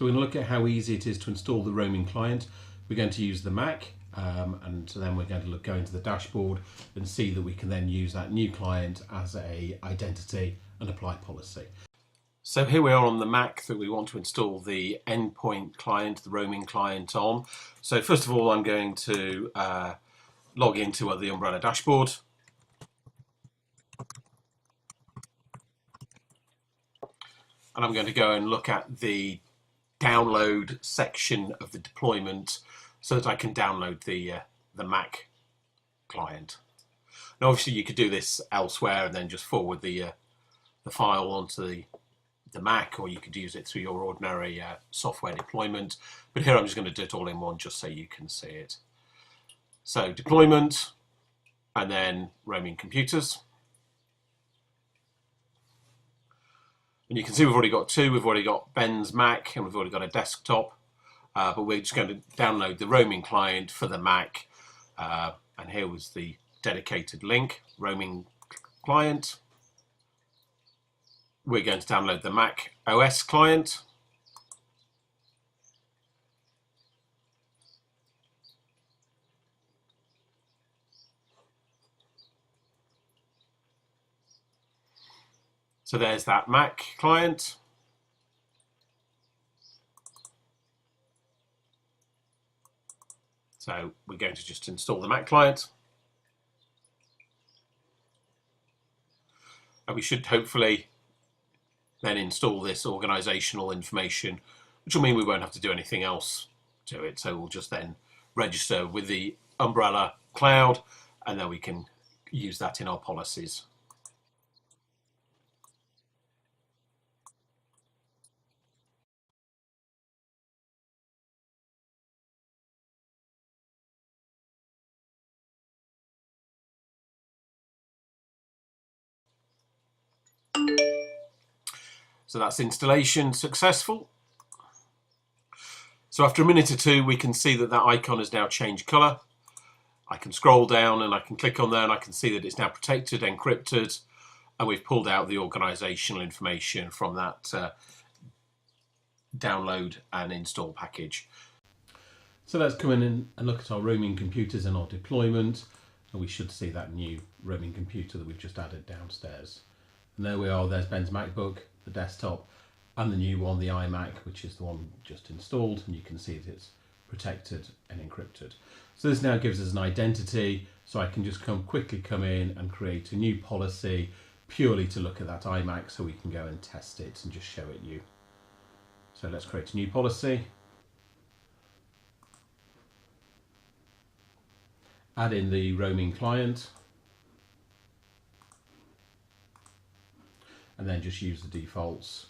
So we're going to look at how easy it is to install the roaming client. We're going to use the Mac, and then we're going to go into the dashboard and see that we can then use that new client as a identity and apply policy. So here we are on the Mac that we want to install the endpoint client, the roaming client on. So first of all, I'm going to log into the Umbrella dashboard. And I'm going to go and look at the download section of the deployment so that I can download the Mac client. Now obviously you could do this elsewhere and then just forward the file onto the Mac, or you could use it through your ordinary software deployment, but here I'm just going to do it all in one just so you can see it. So deployment and then roaming computers. And you can see we've already got two. We've already got Ben's Mac and we've already got a desktop, but we're just going to download the roaming client for the Mac. And here was the dedicated link, roaming client. We're going to download the Mac OS client. So there's that Mac client. So we're going to just install the Mac client. And we should hopefully then install this organizational information, which will mean we won't have to do anything else to it. So we'll just then register with the Umbrella cloud, and then we can use that in our policies. So that's installation successful. So after a minute or two, we can see that that icon has now changed color. I can scroll down and I can click on there and I can see that it's now protected, encrypted, and we've pulled out the organizational information from that download and install package. So let's come in and look at our roaming computers and our deployment, and we should see that new roaming computer that we've just added downstairs. And there we are, there's Ben's MacBook, the desktop, and the new one, the iMac, which is the one just installed, and you can see that it's protected and encrypted. So this now gives us an identity, so I can just quickly come in and create a new policy purely to look at that iMac, so we can go and test it and just show it you. So let's create a new policy. Add in the roaming client. And then just use the defaults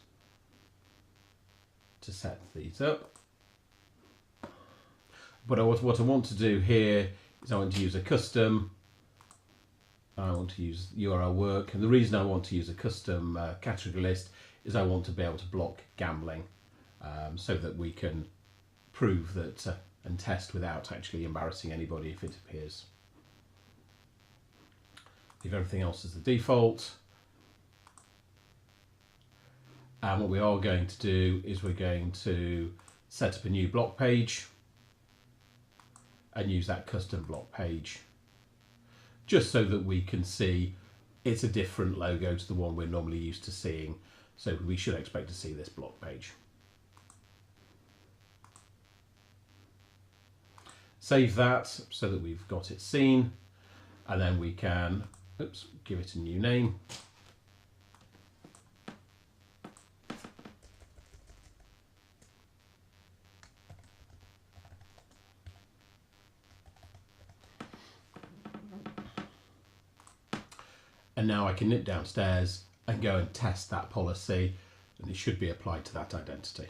to set these up. But what I want to do here is I want to use a custom. I want to use URL work, and the reason I want to use a custom category list is I want to be able to block gambling, so that we can prove that and test without actually embarrassing anybody if it appears. Leave everything else as the default. And what we are going to do is we're going to set up a new block page and use that custom block page, just so that we can see it's a different logo to the one we're normally used to seeing. So we should expect to see this block page. Save that so that we've got it seen, and then we can give it a new name. And now I can nip downstairs and go and test that policy, and it should be applied to that identity.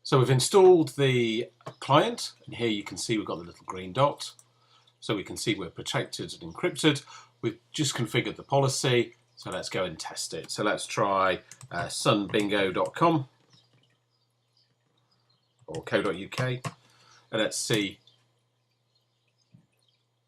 So we've installed the client, and here you can see we've got the little green dot. So we can see we're protected and encrypted. We've just configured the policy, so let's go and test it. So let's try sunbingo.com or co.uk, and let's see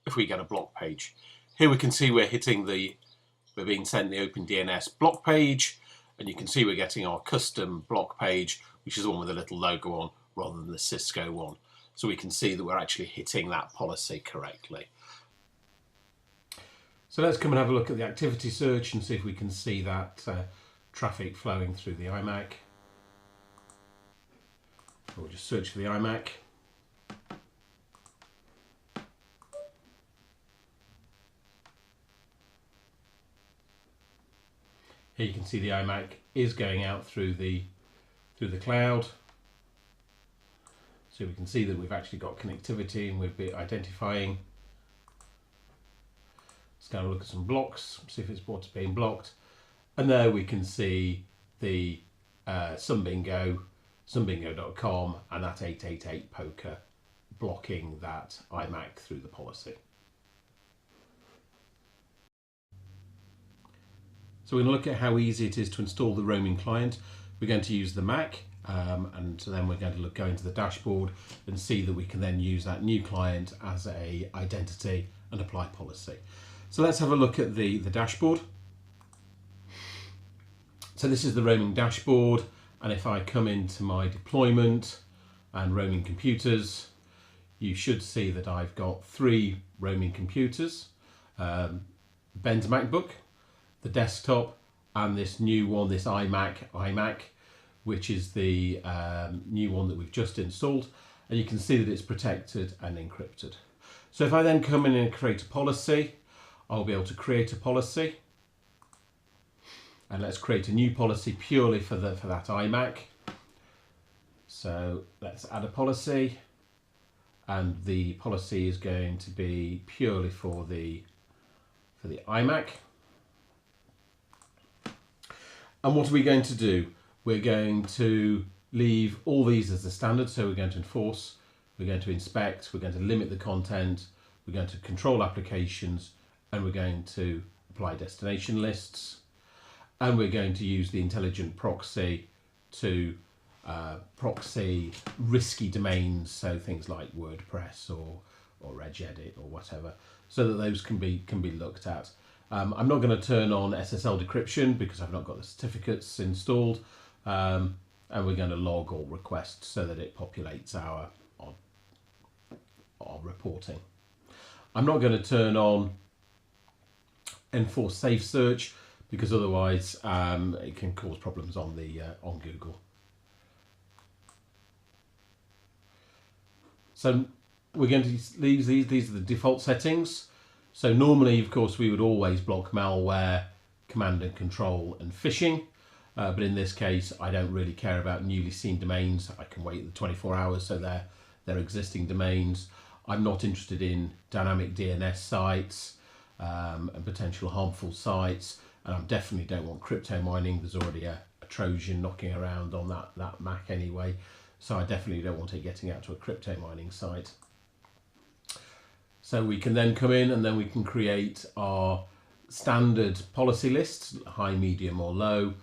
if we get a block page. Here we can see we're being sent the OpenDNS block page, And you can see we're getting our custom block page, which is the one with a little logo on rather than the Cisco one. So we can see that we're actually hitting that policy correctly. So let's come and have a look at the activity search and see if we can see that traffic flowing through the iMac. We'll just search for the iMac. Here you can see the iMac is going out through the cloud. So we can see that we've actually got connectivity and we'll be identifying. Let's go and look at some blocks, see if it's what's being blocked. And there we can see the SunBingo, sunbingo.com, and that 888 poker blocking that iMac through the policy. So we're going to look at how easy it is to install the roaming client. We're going to use the Mac, and then we're going to go into the dashboard and see that we can then use that new client as a identity and apply policy. So let's have a look at the dashboard. So this is the roaming dashboard, and if I come into my deployment and roaming computers, you should see that I've got 3 roaming computers, Ben's MacBook, the desktop, and this new one, this iMac, which is the new one that we've just installed. And you can see that it's protected and encrypted. So if I then come in and create a policy, I'll be able to create a policy. And let's create a new policy purely for that iMac. So let's add a policy, and the policy is going to be purely for the iMac. And what are we going to do? We're going to leave all these as the standard. So we're going to enforce, we're going to inspect, we're going to limit the content, we're going to control applications, and we're going to apply destination lists. And we're going to use the intelligent proxy to proxy risky domains, so things like WordPress or Regedit or whatever, so that those can be looked at. I'm not going to turn on SSL decryption because I've not got the certificates installed, and we're going to log all requests so that it populates our reporting. I'm not going to turn on enforce safe search because otherwise it can cause problems on Google. So we're going to leave these are the default settings. So normally, of course, we would always block malware, command and control, and phishing. But in this case, I don't really care about newly seen domains. I can wait the 24 hours, so they're existing domains. I'm not interested in dynamic DNS sites and potential harmful sites. And I definitely don't want crypto mining. There's already a Trojan knocking around on that Mac anyway. So I definitely don't want it getting out to a crypto mining site. So we can then come in and then we can create our standard policy lists, high, medium or low,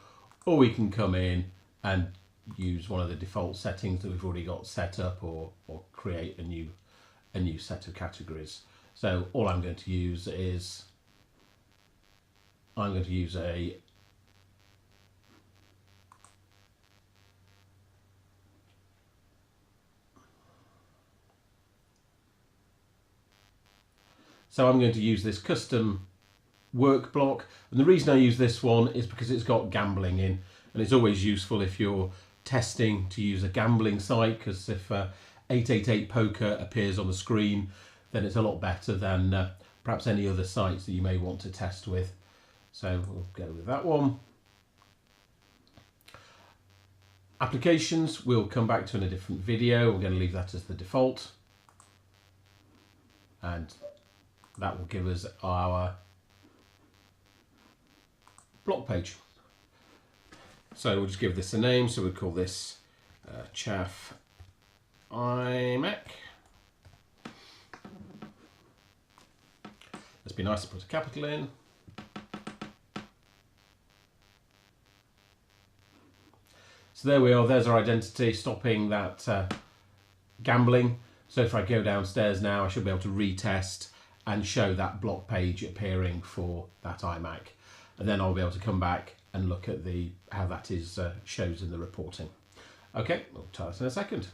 or we can come in and use one of the default settings that we've already got set up, or create a new set of categories. So all I'm going to use is So I'm going to use this custom work block, and the reason I use this one is because it's got gambling in, and it's always useful if you're testing to use a gambling site, because if 888 poker appears on the screen, then it's a lot better than perhaps any other sites that you may want to test with. So we'll go with that one. Applications we'll come back to in a different video. We're going to leave that as the default, and that will give us our block page. So we'll just give this a name. So we'll call this Chaff iMac. Let's be nice to put a capital in. So there we are, there's our identity, stopping that gambling. So if I go downstairs now, I should be able to retest and show that block page appearing for that iMac. And then I'll be able to come back and look at how that is shows in the reporting. Okay, we'll tell us in a second.